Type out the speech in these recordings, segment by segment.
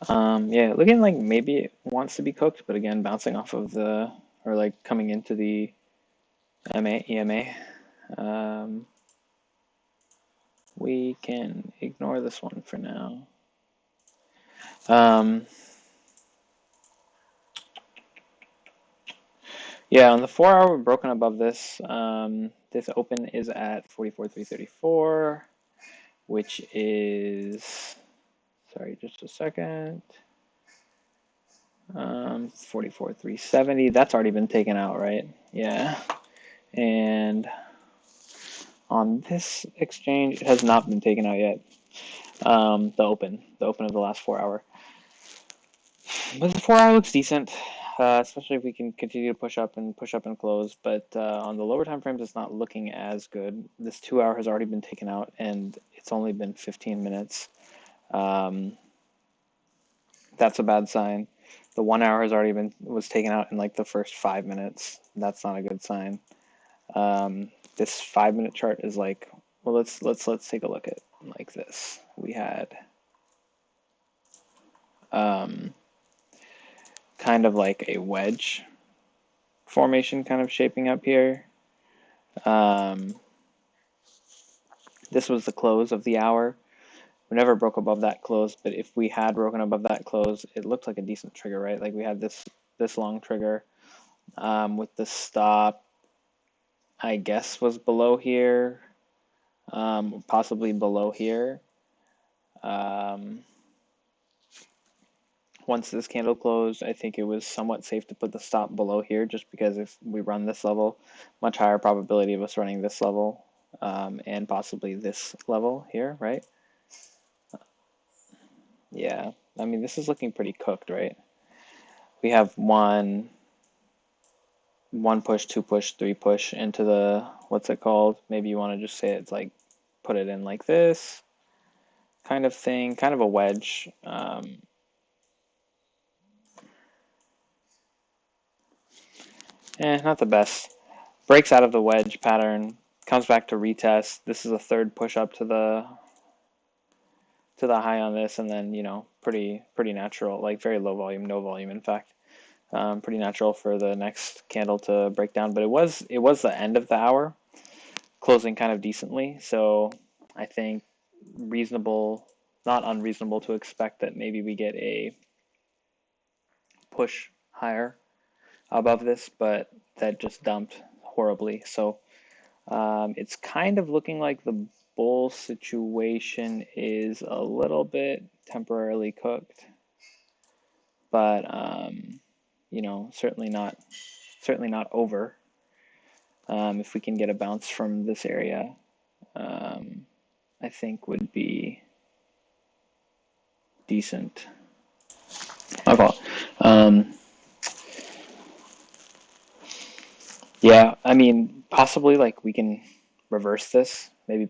Yeah, looking like maybe it wants to be cooked, but again, bouncing off of the, or like coming into the EMA. Um, we can ignore this one for now. Um, yeah, on the 4 hour, we're broken above this. This open is at 44,334, which is, sorry, just a second. 44,370. That's already been taken out, right? Yeah. And on this exchange, it has not been taken out yet. The open of the last 4 hour. But the 4 hour looks decent, especially if we can continue to push up and close. But on the lower time frames, it's not looking as good. This 2 hour has already been taken out, and it's only been 15 minutes. Um, that's a bad sign. The 1 hour has already was taken out in like the first 5 minutes. That's not a good sign. This 5 minute chart is like, well, let's take a look at like this. We had um, kind of like a wedge formation kind of shaping up here. Um, this was the close of the hour. We never broke above that close, but if we had broken above that close, it looked like a decent trigger, right? Like we had this long trigger with the stop, I guess, was below here, possibly below here. Um, Once this candle closed, I think it was somewhat safe to put the stop below here just because if we run this level, much higher probability of us running this level and possibly this level here, right? Yeah, I mean, this is looking pretty cooked, right? We have one push, two push, three push into the, what's it called? Maybe you want to just say it's like, put it in like this kind of thing, kind of a wedge. Not the best. Breaks out of the wedge pattern, comes back to retest. This is a third push up to the high on this, and then pretty natural, like very low volume, no volume, in fact. Pretty natural for the next candle to break down, but it was the end of the hour, closing kind of decently. So I think reasonable, not unreasonable, to expect that maybe we get a push higher above this, but that just dumped horribly. So it's kind of looking like the bull situation is a little bit temporarily cooked, but certainly not over. If we can get a bounce from this area, um, I think would be decent. My fault. Yeah, I mean, possibly like we can reverse this, maybe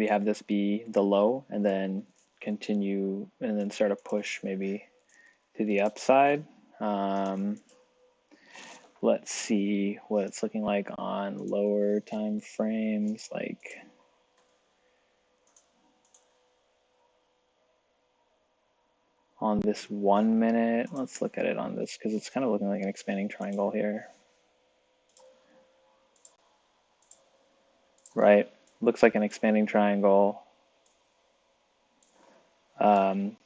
have this be the low and then continue and then start a push maybe to the upside. Um, let's see what it's looking like on lower time frames, like on this 1 minute. Let's look at it on this because it's kind of looking like an expanding triangle here, right? Looks like an expanding triangle.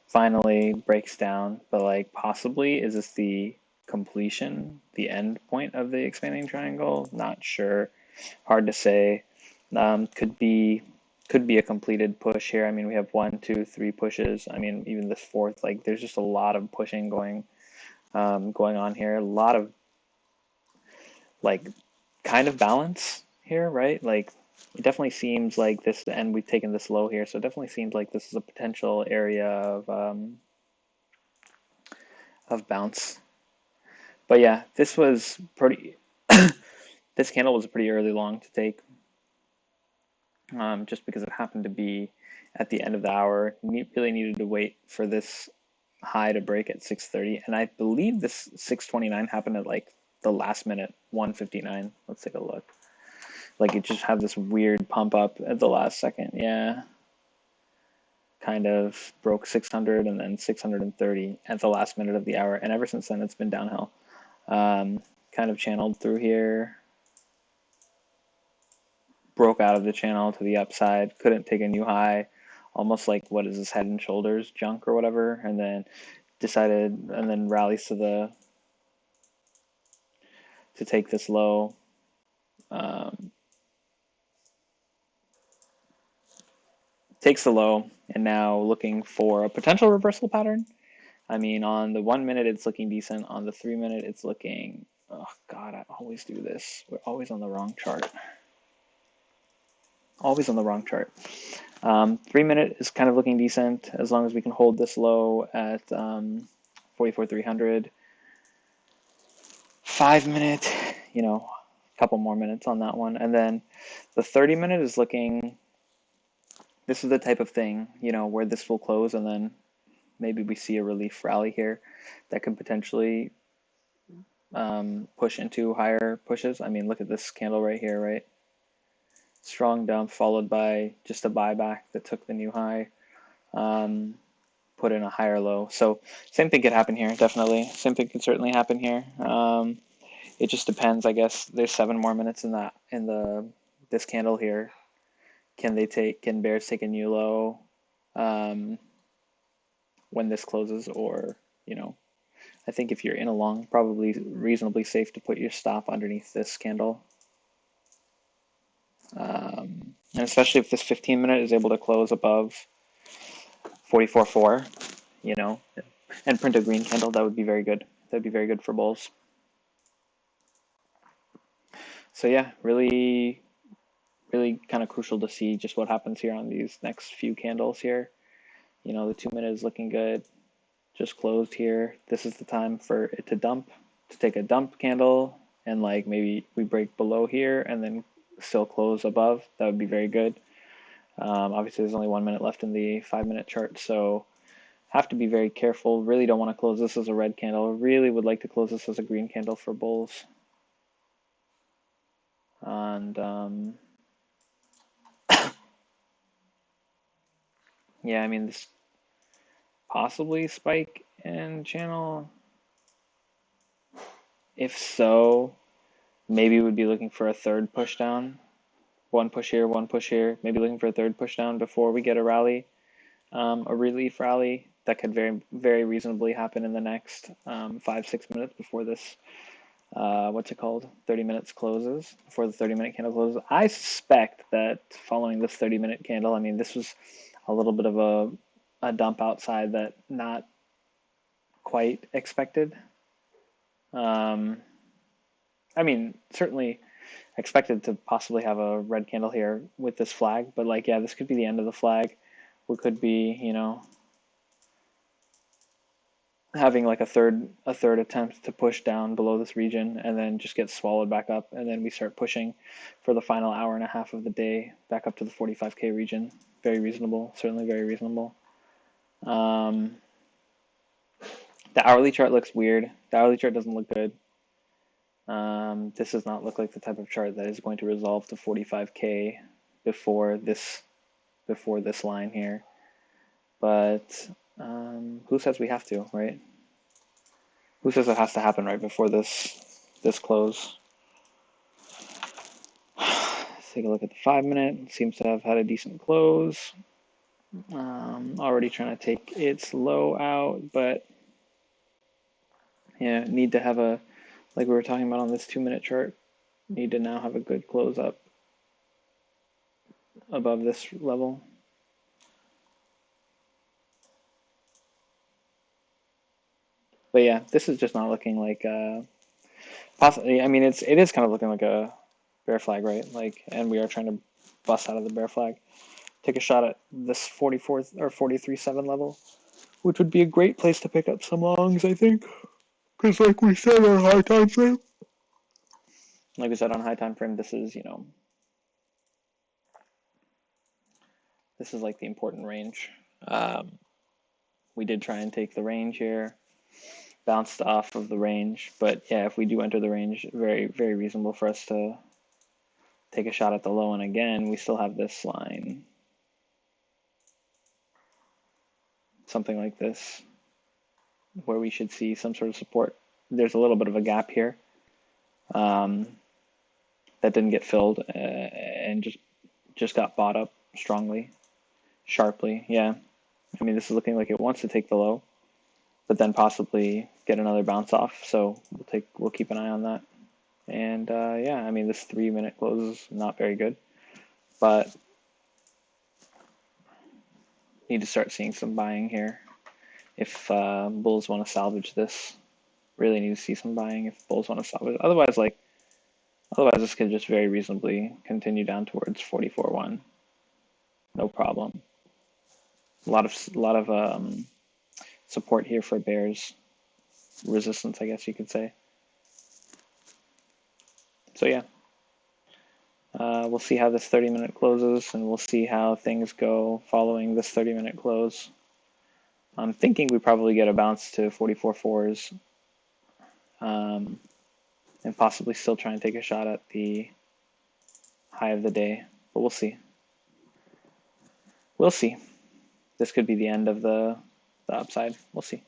Finally breaks down, but like possibly is this the completion, the end point of the expanding triangle? Not sure. Hard to say. Could be a completed push here. I mean, we have one, two, three pushes. I mean, even this fourth, like there's just a lot of pushing going on here. A lot of like kind of balance here, right? Like it definitely seems like this, and we've taken this low here, so it definitely seems like this is a potential area of bounce. But yeah, this was pretty. This candle was pretty early long to take, just because it happened to be at the end of the hour. Really needed to wait for this high to break at 6:30, and I believe this 6:29 happened at like the last minute, 1:59. Let's take a look. Like it just had this weird pump up at the last second. Yeah. kind of broke 600 and then 630 at the last minute of the hour. And ever since then, it's been downhill. Kind of channeled through here, broke out of the channel to the upside, couldn't take a new high, almost like what is this, Head and Shoulders junk or whatever, and then decided, and then rallies to take this low. Takes the low, and now looking for a potential reversal pattern. I mean, on the 1 minute, it's looking decent. On the 3 minute, it's looking, oh God, I always do this. We're always on the wrong chart. Always on the wrong chart. 3 minute is kind of looking decent as long as we can hold this low at 44,300. 5 minute, a couple more minutes on that one. And then the 30 minute is looking, this is the type of thing, where this will close and then maybe we see a relief rally here that could potentially push into higher pushes. I mean, look at this candle right here, right? Strong dump followed by just a buyback that took the new high, put in a higher low. So same thing could happen here, definitely. Same thing could certainly happen here. It just depends, I guess. There's 7 more minutes in this candle here. Can bears take a new low when this closes, or I think if you're in a long, probably reasonably safe to put your stop underneath this candle. And especially if this 15 minute is able to close above 44.4, and print a green candle, that would be very good. That'd be very good for bulls. So yeah, really, really kind of crucial to see just what happens here on these next few candles here. The 2 minute is looking good. Just closed here. This is the time for it to dump, to take a dump candle, and like maybe we break below here and then still close above. That would be very good. Obviously, there's only 1 minute left in the 5 minute chart, so have to be very careful. Really don't want to close this as a red candle. Really would like to close this as a green candle for bulls. And yeah, I mean, this possibly spike and channel. If so, maybe we'd be looking for a third push down. One push here, one push here. Maybe looking for a third push down before we get a rally, a relief rally that could very, very reasonably happen in the next 5-6 minutes before this, 30 minutes closes, before the 30-minute candle closes. I suspect that following this 30-minute candle, I mean, this was a little bit of a dump outside that not quite expected. I mean, certainly expected to possibly have a red candle here with this flag, but like, yeah, this could be the end of the flag. We could be, having like a third attempt to push down below this region and then just get swallowed back up, and then we start pushing for the final hour and a half of the day back up to the 45K region. Very reasonable, certainly very reasonable. The hourly chart looks weird. The hourly chart doesn't look good. This does not look like the type of chart that is going to resolve to 45K before this line here. But who says we have to, right? Who says it has to happen right before this close? Let's take a look at the 5 minute. It seems to have had a decent close. Already trying to take its low out, but yeah, need to have like we were talking about on this 2 minute chart, need to now have a good close up above this level. But yeah, this is just not looking like possibly. I mean, it is kind of looking like a bear flag, right? Like, and we are trying to bust out of the bear flag, take a shot at this 44 or 43.7 level, which would be a great place to pick up some longs, I think, because like we said on high time frame, this is this is like the important range. We did try and take the range here, bounced off of the range, but yeah, if we do enter the range, very, very reasonable for us to take a shot at the low. And again, we still have this line. something like this, where we should see some sort of support. There's a little bit of a gap here that didn't get filled and just got bought up strongly, sharply. Yeah, I mean, this is looking like it wants to take the low, but then possibly get another bounce off. So we'll keep an eye on that. And yeah, I mean, this 3-minute close is not very good, but need to start seeing some buying here. If bulls want to salvage this, really need to see some buying if bulls want to salvage it. Otherwise this could just very reasonably continue down towards 44.1. No problem. A lot of support here for bears. Resistance, I guess you could say. So yeah, we'll see how this 30-minute closes, and we'll see how things go following this 30-minute close. I'm thinking we probably get a bounce to 44.4s, and possibly still try and take a shot at the high of the day, but we'll see. We'll see. This could be the end of the upside. We'll see.